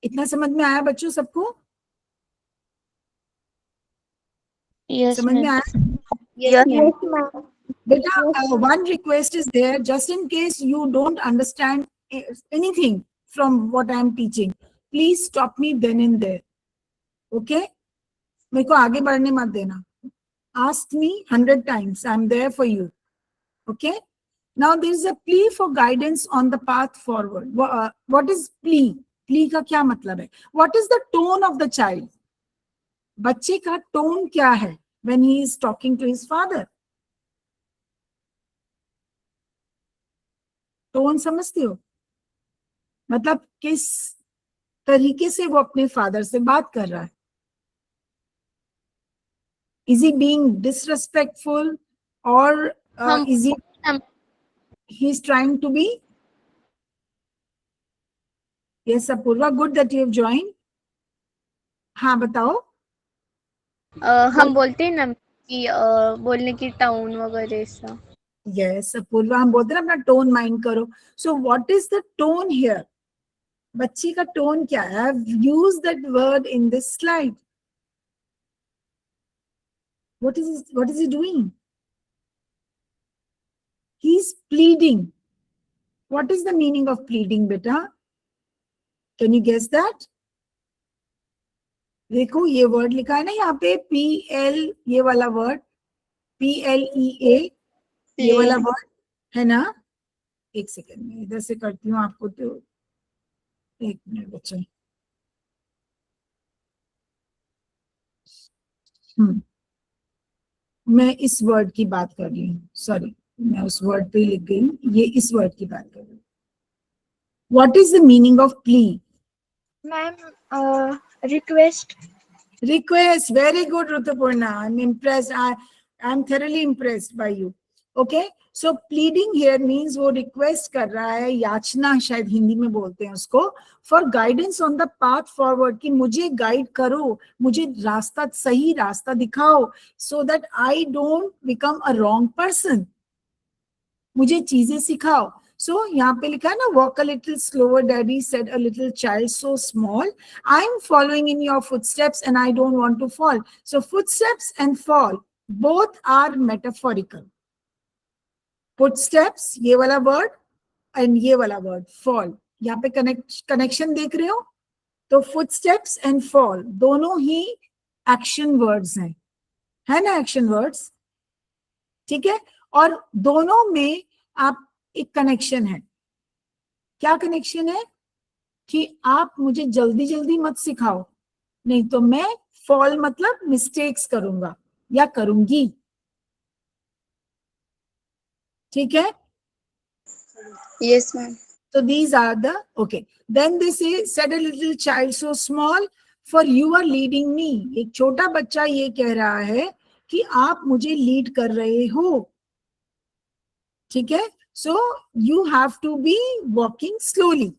इतना समझ में आया बच्चों सबको? Yes, समझ में ma'am. आया? Yes, ma'am. Beta, one request is there, just in case you don't understand anything from what I am teaching, please stop me then and there. Okay? मेरे को आगे बढ़ने मत देना. Ask me 100 times. I'm there for you. Okay? Now there is a plea for guidance on the path forward. What is plea? Plea का क्या मतलब है? What is the tone of the child? बच्चे का tone क्या है when he is talking to his father? Tone समझते हो? मतलब किस तरीके से वो अपने फादर से बात कर रहा है. Is he being disrespectful or is he's trying to be? Yes, Apurva, good that you have joined. हाँ बताओ. हम बोलते हैं ना कि बोलने की टाउन वगैरह ऐसा. Yes, Apurva, हम बोलते हैं अपना टोन माइंड करो. So what is the tone here? बच्ची का टोन क्या है? I've used that word in this slide. What is he doing? He's pleading. What is the meaning of pleading, beta? Can you guess that? देखो ये word लिखा है ना यहाँ पे PL, ये वाला वर्ड PLEA, ये वाला वर्ड है ना. एक सेकेंड में इधर से करती हूँ आपको, तो एक मिनट बच्चे. मैं इस वर्ड की बात कर रही हूँ. सॉरी, मैं उस वर्ड पे लिख गई हूँ. ये इस वर्ड की बात कर रही हूँ. What is the meaning of plea? Ma'am request. Request. Very good, Rutupurna. I'm impressed. I'm thoroughly impressed by you. Okay. So pleading here means वो request कर रहा है, याचना शायद हिंदी में बोलते हैं उसको, for guidance on the path forward, कि मुझे गाइड करो, मुझे रास्ता, सही रास्ता दिखाओ, so that I don't become a wrong person. मुझे चीजें सिखाओ. So यहाँ पे लिखा है ना, walk a little slower, daddy, said a little child so small. I'm following in your footsteps and I don't want to fall. So footsteps and fall both are metaphorical. Footsteps, ये वाला word, and ये वाला word, fall. यहाँ पे connection देख रहे हो? तो footsteps and fall दोनों ही action words हैं, है ना, action words. ठीक है. और दोनों में आप एक कनेक्शन है. क्या कनेक्शन है? कि आप मुझे जल्दी जल्दी मत सिखाओ, नहीं तो मैं फॉल मतलब मिस्टेक्स करूंगा या करूंगी. ठीक है. Yes, ma'am. So these are the, okay. Then they say, said a little child so small, for you are leading me. एक छोटा बच्चा ये कह रहा है कि आप मुझे लीड कर रहे हो. ठीक है. So you have to be walking slowly.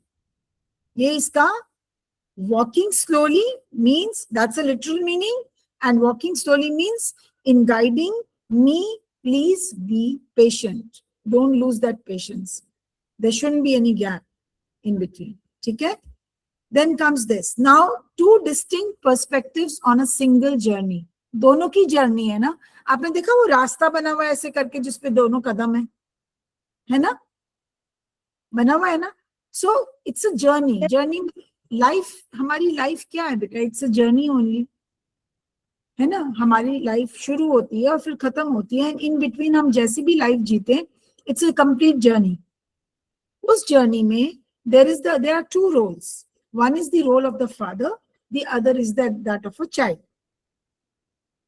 ये इसका walking slowly means, that's a literal meaning, and walking slowly means in guiding me, please be patient. Don't lose that patience. There shouldn't be any gap in between. ठीक है. Then comes this. Now, two distinct perspectives on a single journey. दोनों की journey है ना. आपने देखा वो रास्ता बना हुआ है ऐसे करके जिसपे दोनों कदम है ना, बना हुआ है ना. So it's a journey. Journey, life, हमारी लाइफ क्या है बेटा? It's a journey only. है ना. हमारी लाइफ शुरू होती है और फिर खत्म होती है. इन बिटवीन हम जैसी भी लाइफ जीते हैं, it's a complete journey. उस जर्नी में there are two roles. One is the role of the father, the other is that of a child.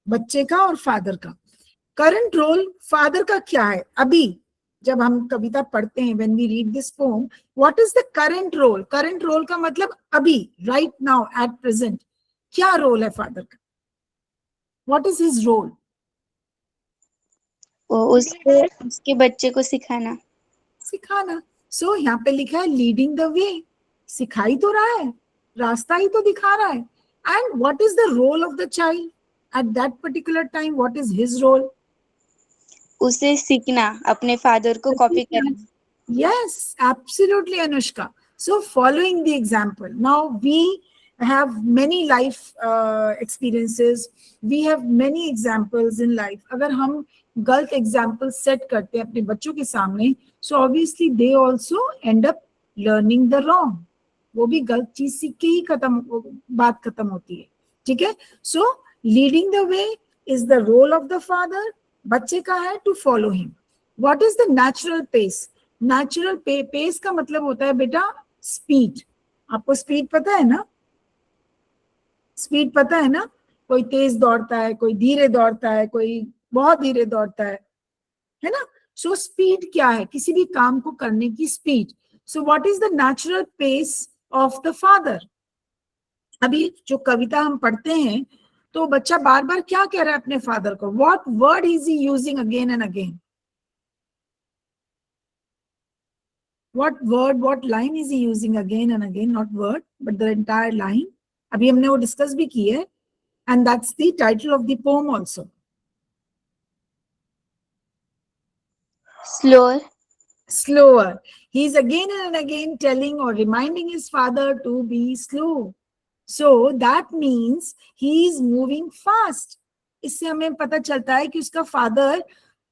बच्चे का और फादर का. करंट रोल फादर का क्या है? अभी जब हम कविता पढ़ते हैं, when we read this poem, what is the current role? Current role का मतलब अभी, right now, at present. क्या रोल है फादर का? What is his role? उसके बच्चे को सिखाना. सिखाना. So यहाँ पे लिखा है leading the way. सिखाई तो रहा है, रास्ता ही तो दिखा रहा है. And what is the role of the child at that particular time? What is his role? उसे सीखना, अपने फादर को कॉपी करना. Yes, absolutely, Anushka. So following the example, now we have many life experiences. We have many examples in life. अगर हम गलत example set करते हैं अपने बच्चों के सामने, so obviously they also end up learning the wrong. वो भी गलत चीज सीख के ही बात खत्म होती है. ठीक है. So leading the way is the role of the father, बच्चे का है to follow him. What is the natural pace? Natural pace का मतलब होता है बेटा स्पीड. आपको स्पीड पता है ना? स्पीड पता है ना? कोई तेज दौड़ता है, कोई धीरे दौड़ता है, कोई बहुत धीरे दौड़ता है ना? सो स्पीड क्या है? किसी भी काम को करने की speed. So what is the natural pace of the father? अभी जो कविता हम पढ़ते हैं तो बच्चा बार बार क्या कह रहा है अपने फादर को? What word is he using again and again? What word, what line is he using again and again? Not word, but the entire line. अभी हमने वो डिस्कस भी की है, and that's the title of the poem also. Slower. Slower. He's again and again telling or reminding his father to be slow. So that means he is moving fast. इससे हमें पता चलता है कि उसका फादर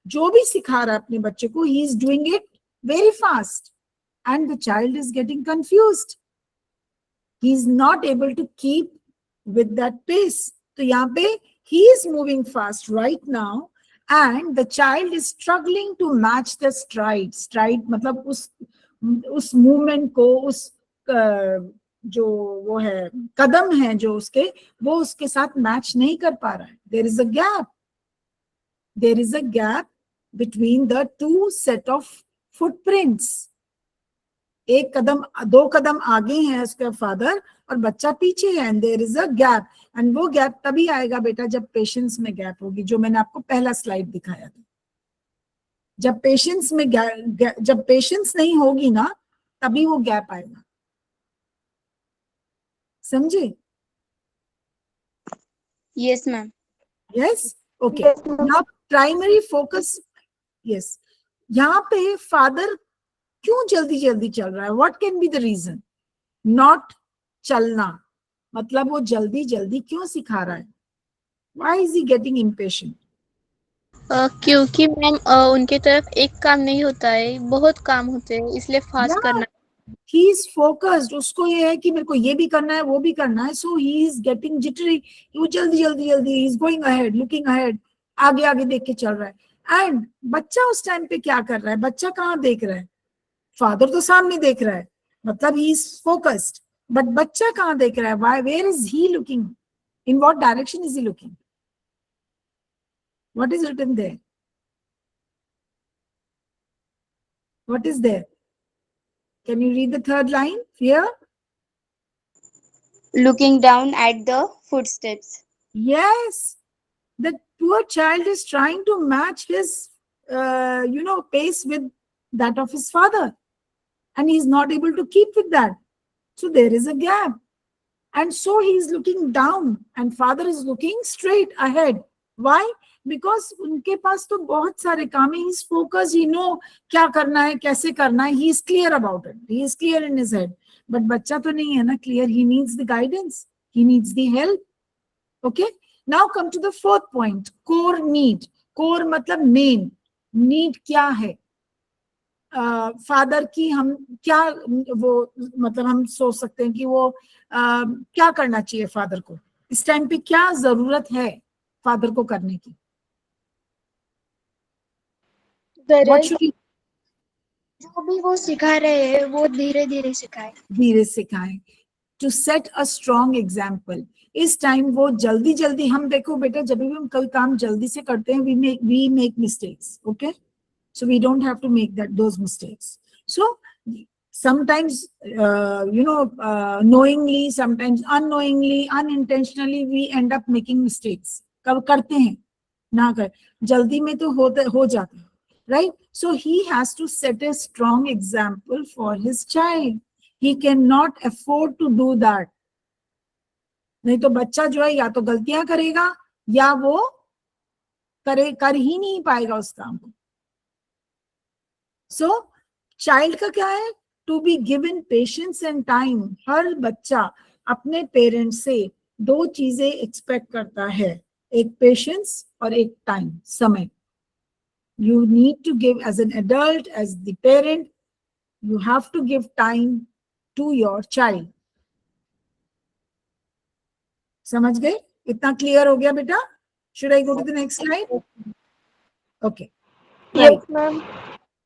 जो भी सिखा रहा है अपने बच्चे को, he is doing it very fast. And the child is getting confused. He is not able to keep with that pace. So यहाँ पे he is moving fast right now, and the child is struggling to match the stride. Stride मतलब उस movement को, उस जो वो है कदम है जो उसके, वो उसके साथ मैच नहीं कर पा रहा है. There is a gap. There is a gap between the two set of footprints. एक कदम, दो कदम आगे है उसका फादर और बच्चा पीछे है, and there is a gap. एंड वो गैप तभी आएगा बेटा जब पेशेंस में गैप होगी, जो मैंने आपको पहला स्लाइड दिखाया था. जब पेशेंस में जब पेशेंस नहीं होगी ना, तभी वो गैप आएगा. समझे? Yes, ma'am. Yes, okay. Yes, ma'am. Now primary focus. Yes, यहाँ पे फादर क्यों जल्दी जल्दी चल रहा है? What can be the reason? Not चलना, मतलब वो जल्दी जल्दी क्यों सिखा रहा है? Why is he getting impatient? क्योंकि मैम उनके तरफ एक काम नहीं होता है, बहुत काम होते हैं, इसलिए फास्ट करना. He is focused. उसको ये है कि मेरे को ये भी करना है, वो भी करना है. सो ही इज गेटिंग जिटरी. वो जल्दी जल्दी जल्दी he is going ahead, looking ahead, आगे आगे देख के चल रहा है. एंड बच्चा उस टाइम पे क्या कर रहा है? बच्चा कहाँ देख रहा है? फादर तो सामने देख रहा है, मतलब ही इज फोकस्ड. बट बच्चा कहाँ देख रहा है? Why, where is he looking? In what direction is he looking? What is written there? What is there? Can you read the third line here? Looking down at the footsteps. Yes, the poor child is trying to match his, pace with that of his father, and he is not able to keep with that. So there is a gap, and so he is looking down, and father is looking straight ahead. Why? Because उनके पास तो बहुत सारे काम है. He is focused. He know क्या करना है, कैसे करना है. He is clear about it. He is clear in his head. But बच्चा तो नहीं है ना clear. He needs the guidance. He needs the help. Okay. Now come to the fourth point. Core need. Core मतलब main. Need क्या है? Father की हम क्या, वो मतलब हम सोच सकते हैं कि वो क्या करना चाहिए फादर को इस टाइम पे? क्या जरूरत है फादर को करने की? What should he? जो भी वो सिखा रहे हैं वो धीरे धीरे सिखाए. धीरे सिखाएं. To set a strong example. इस टाइम वो जल्दी जल्दी, हम देखो बेटा जब भी हम कोई काम जल्दी से करते हैं, we make mistakes. Okay, so we don't have to make those mistakes. So sometimes knowingly, sometimes unknowingly, unintentionally we end up making mistakes. कब करते हैं? ना कर, जल्दी में तो हो जाता है, right? So he has to set a strong example for his child. He cannot afford to do that. नहीं तो बच्चा जो है या तो गलतियां करेगा या वो कर ही नहीं पाएगा उस काम को. सो चाइल्ड का क्या है? To be given patience and time. हर बच्चा अपने पेरेंट्स से दो चीजें एक्सपेक्ट करता है, एक पेशेंस और एक टाइम, समय. You need to give as an adult, as the parent, you have to give time to your child. समझ गए? इतना क्लियर हो गया बेटा? Should I go to the next slide? Okay. Yes, Right. ma'am.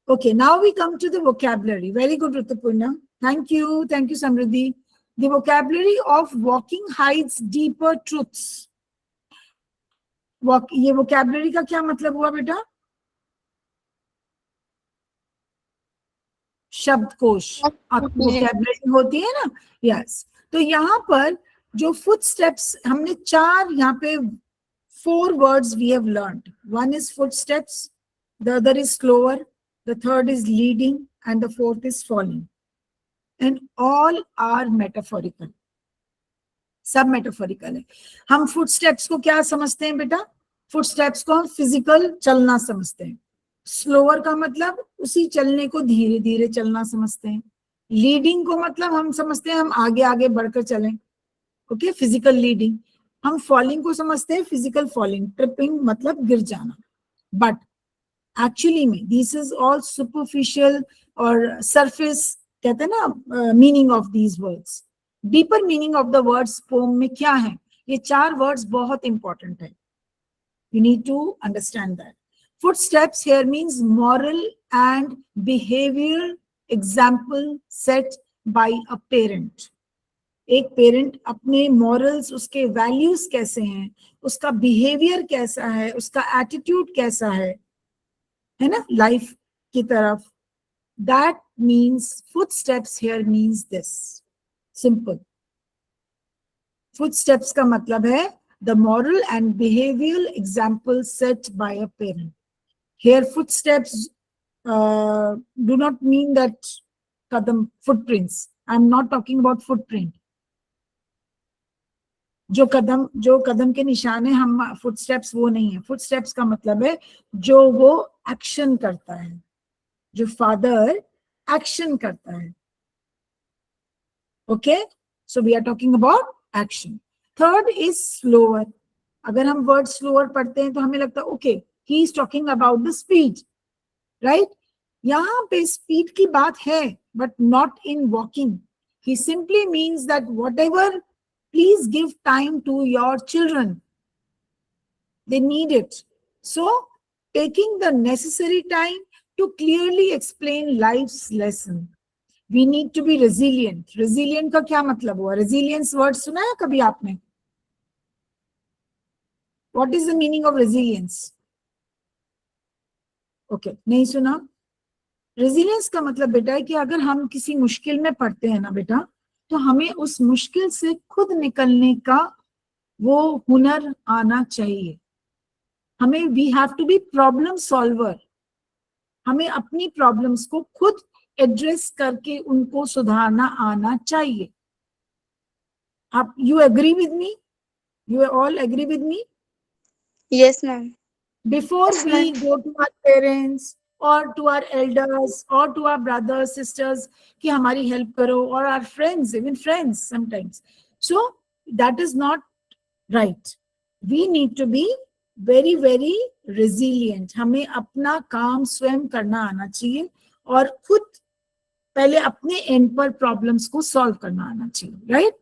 Okay, now we come to the vocabulary. Very good, Rutupurna. Thank you, Samriddhi. The vocabulary of walking hides deeper truths. ये vocabulary का क्या मतलब हुआ बेटा? शब्दकोश, आपकी vocabulary होती है ना? Yes. तो यहाँ पर जो footsteps, हमने 4 यहाँ पे 4 words we have learned. One is footsteps, the other is slower, the third is leading, and the fourth is falling. And all are metaphorical. सब मेटाफोरिकल है. हम फुटस्टेप्स को क्या समझते हैं बेटा? फुटस्टेप्स को हम फिजिकल चलना समझते हैं. स्लोअर का मतलब उसी चलने को धीरे धीरे चलना समझते हैं. लीडिंग को मतलब हम समझते हैं हम आगे आगे बढ़कर चलें. Okay, physical leading. हम फॉलिंग को समझते हैं फिजिकल फॉलिंग, ट्रिपिंग मतलब गिर जाना. बट एक्चुअली में दिस इज ऑल सुपरफिशियल और सरफेस कहते हैं ना meaning of these words. Deeper meaning of the words poem में क्या है? ये 4 वर्ड्स बहुत इंपॉर्टेंट है. You need to understand that. Footsteps here means moral and behavioral example set by a parent. एक पेरेंट अपने मॉरल्स, उसके वैल्यूज कैसे हैं, उसका बिहेवियर कैसा है, उसका एटीट्यूड कैसा है ना, लाइफ की तरफ. That means footsteps here means this. Simple. Footsteps का मतलब है the moral and behavioural example set by a parent. Here footsteps do not mean that kadam footprints. I'm not talking about footprint. जो कदम के निशान है, हम footsteps वो नहीं है. Footsteps का मतलब है जो वो एक्शन करता है, जो फादर एक्शन करता है. Okay, so we are talking about action. Third is slower. अगर हम word slower पढ़ते हैं तो हमें लगता है okay, he is talking about the speed, right? यहाँ पे speed की बात है, but not in walking. He simply means that whatever, please give time to your children. They need it. So, taking the necessary time to clearly explain life's lesson. We need to be resilient. Resilient का क्या मतलब हुआ? Resilience word सुना है कभी आपने? What is the meaning of resilience? Okay, नहीं सुना. रेजिलियंस का मतलब बेटा है कि अगर हम किसी मुश्किल में पड़ते हैं ना बेटा, तो हमें उस मुश्किल से खुद निकलने का वो हुनर आना चाहिए. हमें we have to be problem solver. हमें अपनी प्रॉब्लम्स को खुद एड्रेस करके उनको सुधारना आना चाहिए. आप you agree with me? You all agree with me? Yes, ma'am. Before we go to our parents or to our elders or to our brothers, sisters, कि हमारी help करो, or our friends, even friends sometimes. So that is not right. We need to be very, very resilient. हमें अपना काम स्वयं करना आना चाहिए और खुद पहले अपने end पर problems को solve करना आना चाहिए, right?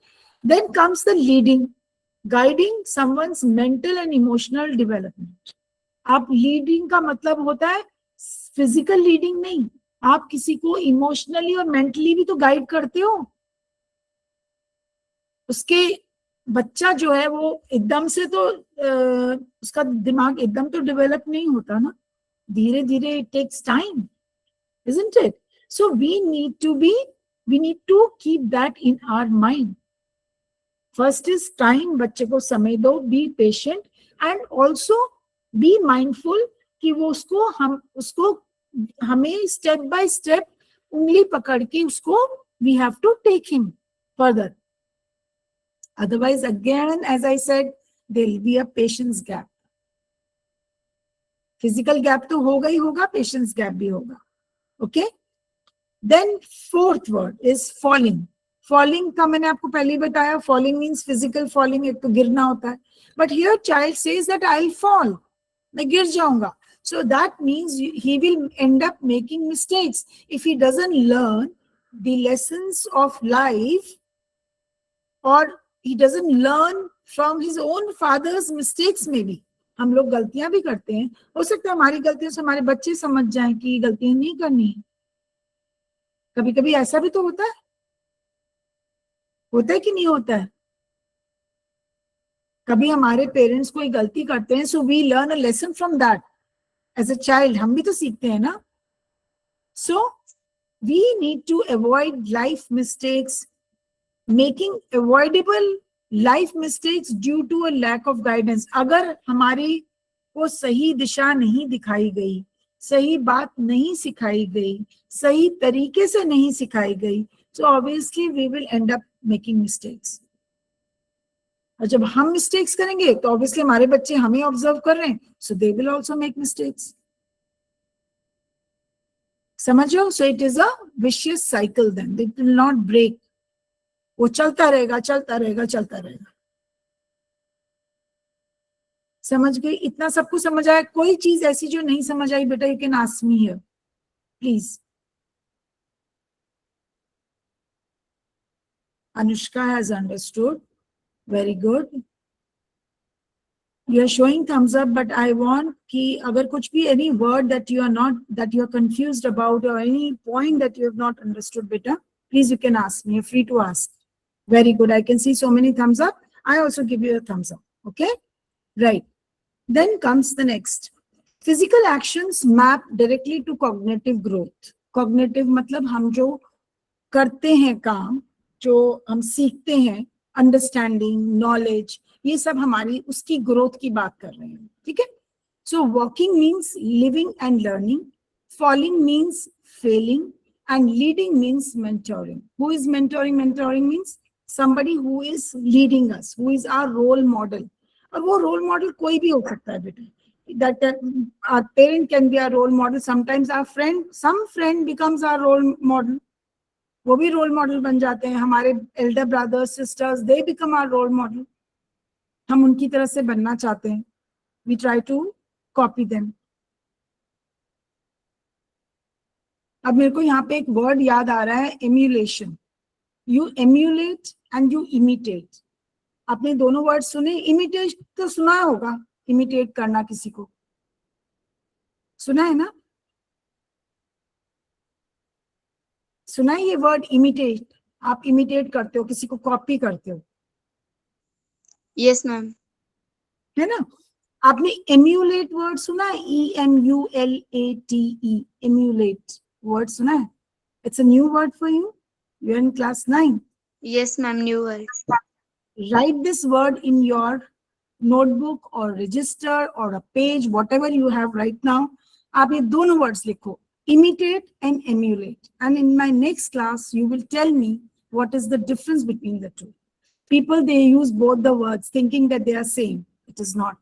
Then comes the leading, guiding someone's mental and emotional development. आप लीडिंग का मतलब होता है फिजिकल लीडिंग नहीं, आप किसी को इमोशनली और मेंटली भी तो गाइड करते हो. उसके बच्चा जो है वो एकदम से तो उसका दिमाग एकदम तो डेवलप नहीं होता ना, धीरे धीरे it takes time, isn't it? So we need to keep that in our mind. First is time, बच्चे को समय दो, be patient and also be mindful कि वो उसको हमें स्टेप बाय स्टेप उंगली पकड़ के उसको we have to take him further. Otherwise, again, as I said, there will be a patience gap. Physical gap तो होगा ही होगा, patience gap भी होगा. Okay? Then fourth word is falling. Falling का मैंने आपको पहले ही बताया, falling means physical falling, एक तो गिरना होता है. But here child says that I'll fall. मैं गिर जाऊंगा. So that means he will end up making mistakes if he doesn't learn the lessons of life or he doesn't learn from his own father's mistakes maybe. हम लोग गलतियां भी करते हैं, हो सकता है हमारी गलतियों से हमारे बच्चे समझ जाएं कि गलतियां नहीं करनी है. कभी कभी ऐसा भी तो होता है कि नहीं होता है? कभी हमारे पेरेंट्स कोई गलती करते हैं, so we learn a lesson from that. As a child हम भी तो सीखते हैं ना. So we need to avoid life mistakes, making avoidable life mistakes due to a lack of guidance. अगर हमारी को सही दिशा नहीं दिखाई गई, सही बात नहीं सिखाई गई, सही तरीके से नहीं सिखाई गई, so obviously we will end up making mistakes. और जब हम मिस्टेक्स करेंगे तो ऑब्वियसली हमारे बच्चे हमें ऑब्जर्व कर रहे हैं, so they will also make mistakes. समझो? So it is a vicious cycle, then it will not break. वो चलता रहेगा, चलता रहेगा, चलता रहेगा. समझ गई? इतना सबको समझ आया? कोई चीज ऐसी जो नहीं समझ आई बेटा, you can ask me here please. Anushka has understood. Very good. You are showing thumbs up, but I want कि अगर कुछ भी any word that you are confused about or any point that you have not understood, beta, please you can ask me. You're free to ask. Very good. I can see so many thumbs up. I also give you a thumbs up. Okay? Right. Then comes the next. Physical actions map directly to cognitive growth. Cognitive मतलब हम जो करते हैं काम, जो हम सीखते हैं, अंडरस्टैंडिंग, नॉलेज, ये सब हमारी उसकी ग्रोथ की बात कर रहे हैं. ठीक है? So walking means living and learning, falling means failing, and leading means mentoring. Who is mentoring? Mentoring means somebody who is leading us, who is our role model. और वो रोल मॉडल कोई भी हो सकता है बेटा. That our parent can be our role model. Sometimes our friend, some friend becomes our role model. वो भी रोल मॉडल बन जाते हैं. हमारे elder brothers, sisters, they become our role model. हम उनकी तरह से बनना चाहते हैं. We try to copy them. अब मेरे को यहाँ पे एक वर्ड याद आ रहा है, emulation. You emulate and you imitate. आपने दोनों वर्ड सुने? इमिटेट तो सुना होगा, इमिटेट करना किसी को सुना है ना? सुना है ये वर्ड इमिटेट? आप इमिटेट करते हो, किसी को कॉपी करते हो. Yes ma'am. है ना? आपने एम्यूलेट वर्ड सुना है? EMULATE. एम्यूलेट वर्ड सुना है? It's a new word for you. You are in class 9. Yes ma'am, new word. Write this word in your notebook or register or a page, whatever you have right now. आप ये दोनों words लिखो, imitate and emulate. And in my next class, you will tell me what is the difference between the two. People, they use both the words thinking that they are same. It is not.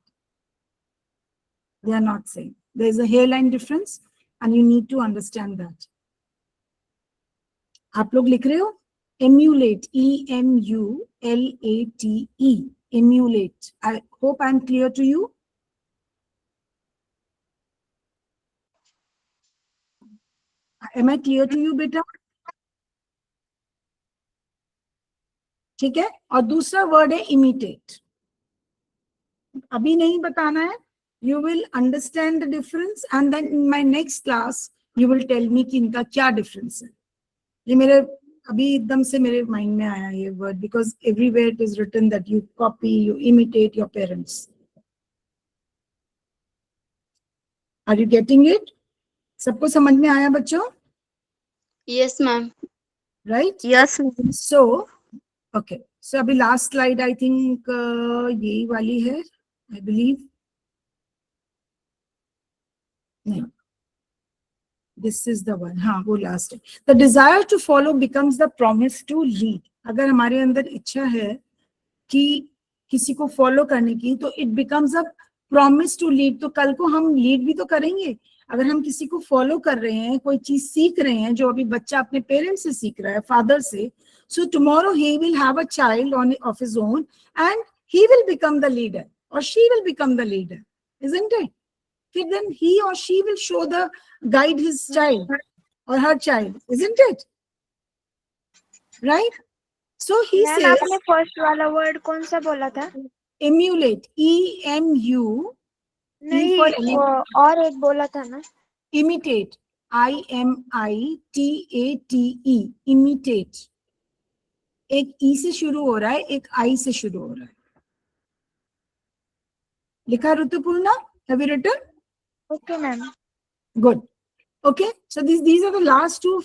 They are not same. There is a hairline difference and you need to understand that. आप लोग लिख रहे हो? Emulate, EMULATE, emulate. I hope I'm clear to you. Am I clear to you, beta? ठीक है? और दूसरा word है imitate. अभी नहीं बताना है. You will understand the difference and then in my next class you will tell me कि इनका क्या difference है. ये मेरे अभी एकदम से मेरे माइंड में आया ये word, because everywhere it is written that you copy, you imitate your parents. Are you getting it? सबको समझ में आया बच्चों? Yes ma'am. Right? Yes, so okay. So अभी लास्ट स्लाइड आई थिंक यही वाली है, आई बिलीव. नहीं, this is the one. हाँ, वो लास्ट है. The desire to follow becomes the promise to lead. अगर हमारे अंदर इच्छा है कि किसी को फॉलो करने की, तो it becomes a promise to lead. तो कल को हम लीड भी तो करेंगे. अगर हम किसी को फॉलो कर रहे हैं, कोई चीज सीख रहे हैं, जो अभी बच्चा अपने पेरेंट्स से सीख रहा है, फादर से, so tomorrow he will have a child of his own and he will become the leader or she will become the leader, isn't it? Then he or she will show the guide his child or her child, isn't it? Right? So he ma'am says आपने first वाला word कौन सा बोला था? emulate, EMU, नहीं, for और एक बोला था ना? imitate, IMITATE, imitate. एक ई से शुरू हो रहा है, एक आई से शुरू हो रहा है. लिखा ऋतुपूर्णा? Have you written? Okay ma'am. Good. Okay, so these are the last two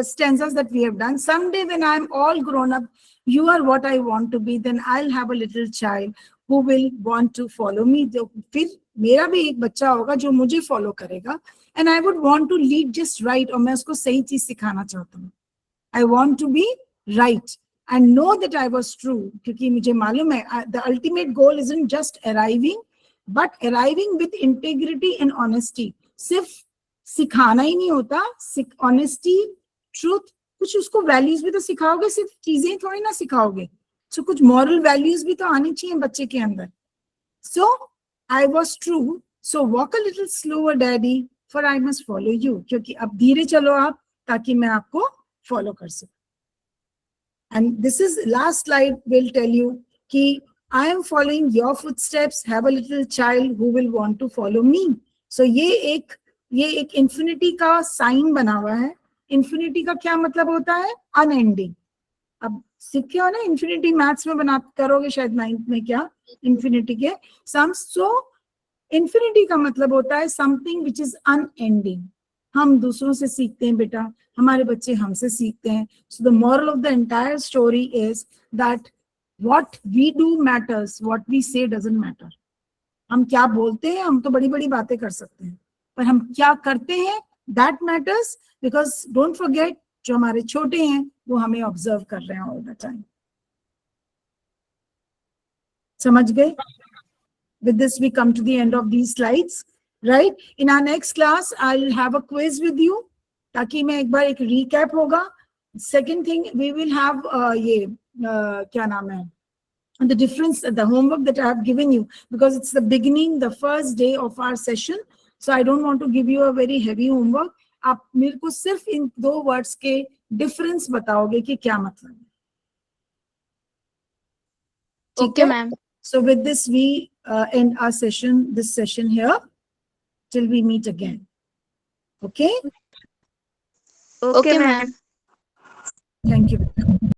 stanzas that we have done. Someday when I'm all grown up, you are what I want to be, then I'll have a little child who will want to follow me. तो फिर मेरा भी एक बच्चा होगा जो मुझे follow करेगा, and I would want to lead just right, और मैं उसको सही चीज सिखाना चाहता हूँ. I want to be right and know that I was true, क्योंकि मुझे मालूम है the ultimate goal isn't just arriving, but arriving with integrity and honesty. सिर्फ सिखाना ही नहीं होता, ऑनेस्टी, ट्रूथ, कुछ उसको वैल्यूज भी तो सिखाओगे, सिर्फ चीजें थोड़ी ना सिखाओगे. सो कुछ मॉरल वैल्यूज भी तो आनी चाहिए बच्चे के अंदर. So I was true, so walk a little slower daddy, for I must follow you, क्योंकि अब धीरे चलो आप, ताकि मैं आपको फॉलो कर सकूं. And this is last slide will tell you कि I am following your footsteps, have a little child who will want to follow me. So ये एक इंफिनिटी का साइन बना हुआ है. इंफिनिटी का क्या मतलब होता है? अनएंडिंग. अब सीखे हो ना इंफिनिटी, मैथ्स में बना करोगे शायद 9th में, क्या इंफिनिटी के सम्स. सो इंफिनिटी का मतलब होता है समथिंग विच इज अनएंडिंग. हम दूसरों से सीखते हैं बेटा, हमारे बच्चे हमसे सीखते हैं. So the moral of the entire story is that what we do matters, what we say doesn't matter. हम क्या बोलते हैं, हम तो बड़ी बड़ी बातें कर सकते हैं, पर हम क्या करते हैं, that matters. Because don't forget, जो हमारे छोटे हैं वो हमें ऑब्जर्व कर रहे हैं ऑल द टाइम. समझ गए? With this we come to the end of these slides, right? In our next class I'll have a quiz with you, ताकि मैं एक बार एक recap होगा. Second thing, we will have ये क्या नाम है, the difference, the homework that I have given you, because it's the beginning, the first day of our session, so I don't want to give you a very heavy homework. आप मेरे को सिर्फ इन 2 words के difference बताओगे कि क्या मतलब है. ठीक है ma'am. So with this we end our session, this session here, till we meet again. Okay? Okay, ma'am. Thank you.